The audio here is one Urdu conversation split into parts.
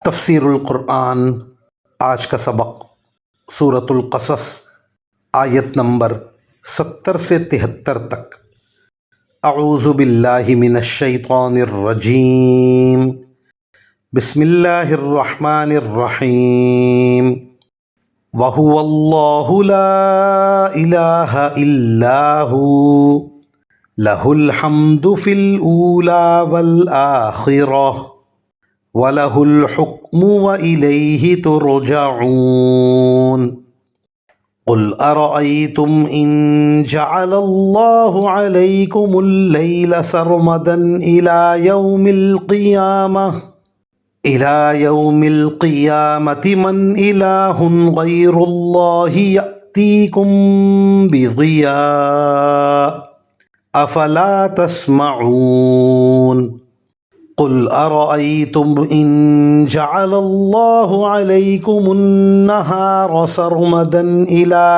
تفسیر القرآن آج کا سبق سورۃ القصص آیت نمبر 70 سے 73 تک۔ اعوذ باللہ من الشیطان الرجیم، بسم اللہ الرحمن الرحیم۔ وَهُوَ اللَّهُ لَا إِلَٰهَ إِلَّا هُوَ لَهُ الْحَمْدُ فِي الْأُولَىٰ وَالْآخِرَةِ وَلَهُ الْحُكْمُ وَإِلَيْهِ تُرْجَعُونَ۔ قُلْ أَرَأَيْتُمْ إِن جَعَلَ اللَّهُ عَلَيْكُمُ اللَّيْلَ سَرْمَدًا إِلَىٰ يَوْمِ الْقِيَامَةِ مَنْ إِلَٰهٌ غَيْرُ اللَّهِ يَأْتِيكُم بِضِيَاءٍ أَفَلَا تَسْمَعُونَ۔ قُلْ أَرَأَيْتُمْ إِن جَعَلَ اللَّهُ عَلَيْكُمُ النَّهَارَ سَرْمَدًا إِلَىٰ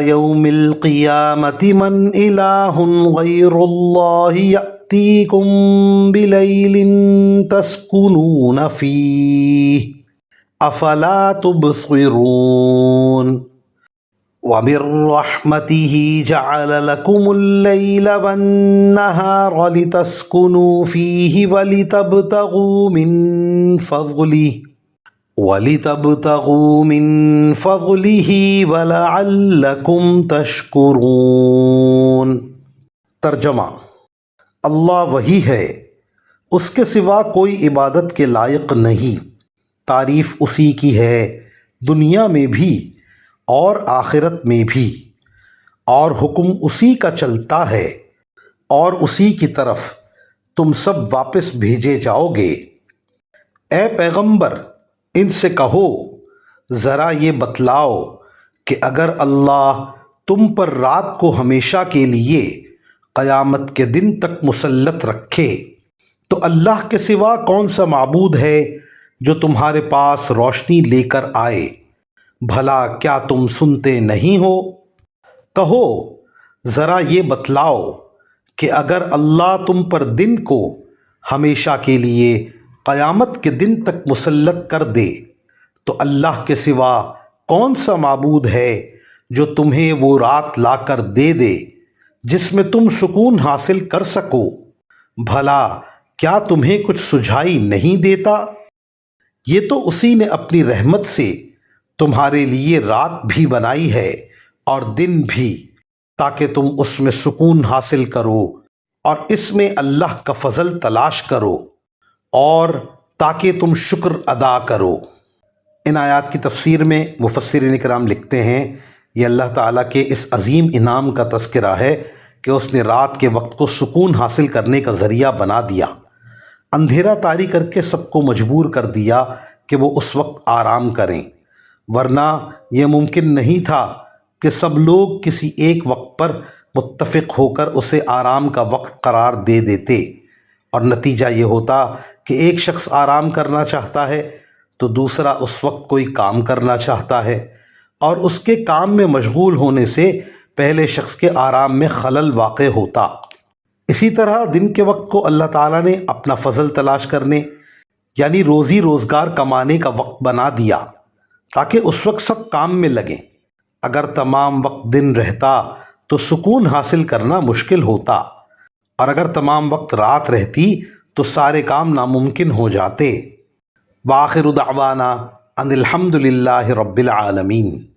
يَوْمِ الْقِيَامَةِ مَنْ إِلَٰهٌ غَيْرُ اللَّهِ يَأْتِيكُم بِلَيْلٍ تَسْكُنُونَ فِيهِ أَفَلَا تُبْصِرُونَ۔ وَمِن رَّحْمَتِهِ جَعَلَ لَكُمُ اللَّيْلَ وَالنَّهَارَ لِتَسْكُنُوا فِيهِ وَلِتَبْتَغُوا مِن فَضْلِهِ وَلَعَلَّكُمْ تَشْكُرُونَ۔ ترجمہ: اللہ وہی ہے، اس کے سوا کوئی عبادت کے لائق نہیں۔ تعریف اسی کی ہے، دنیا میں بھی اور آخرت میں بھی، اور حکم اسی کا چلتا ہے، اور اسی کی طرف تم سب واپس بھیجے جاؤ گے۔ اے پیغمبر، ان سے کہو ذرا یہ بتلاؤ کہ اگر اللہ تم پر رات کو ہمیشہ کے لیے قیامت کے دن تک مسلط رکھے تو اللہ کے سوا کون سا معبود ہے جو تمہارے پاس روشنی لے کر آئے؟ بھلا کیا تم سنتے نہیں ہو؟ کہو ذرا یہ بتلاؤ کہ اگر اللہ تم پر دن کو ہمیشہ کے لیے قیامت کے دن تک مسلط کر دے تو اللہ کے سوا کون سا معبود ہے جو تمہیں وہ رات لا کر دے دے جس میں تم سکون حاصل کر سکو؟ بھلا کیا تمہیں کچھ سجھائی نہیں دیتا؟ یہ تو اسی نے اپنی رحمت سے تمہارے لیے رات بھی بنائی ہے اور دن بھی، تاکہ تم اس میں سکون حاصل کرو اور اس میں اللہ کا فضل تلاش کرو اور تاکہ تم شکر ادا کرو۔ ان آیات کی تفسیر میں مفسرین کرام لکھتے ہیں، یہ اللہ تعالیٰ کے اس عظیم انعام کا تذکرہ ہے کہ اس نے رات کے وقت کو سکون حاصل کرنے کا ذریعہ بنا دیا، اندھیرا طاری کر کے سب کو مجبور کر دیا کہ وہ اس وقت آرام کریں، ورنہ یہ ممکن نہیں تھا کہ سب لوگ کسی ایک وقت پر متفق ہو کر اسے آرام کا وقت قرار دے دیتے، اور نتیجہ یہ ہوتا کہ ایک شخص آرام کرنا چاہتا ہے تو دوسرا اس وقت کوئی کام کرنا چاہتا ہے، اور اس کے کام میں مشغول ہونے سے پہلے شخص کے آرام میں خلل واقع ہوتا۔ اسی طرح دن کے وقت کو اللہ تعالیٰ نے اپنا فضل تلاش کرنے یعنی روزی روزگار کمانے کا وقت بنا دیا تاکہ اس وقت سب کام میں لگیں۔ اگر تمام وقت دن رہتا تو سکون حاصل کرنا مشکل ہوتا، اور اگر تمام وقت رات رہتی تو سارے کام ناممکن ہو جاتے۔ وآخر دعوانا ان الحمد للہ رب العالمین۔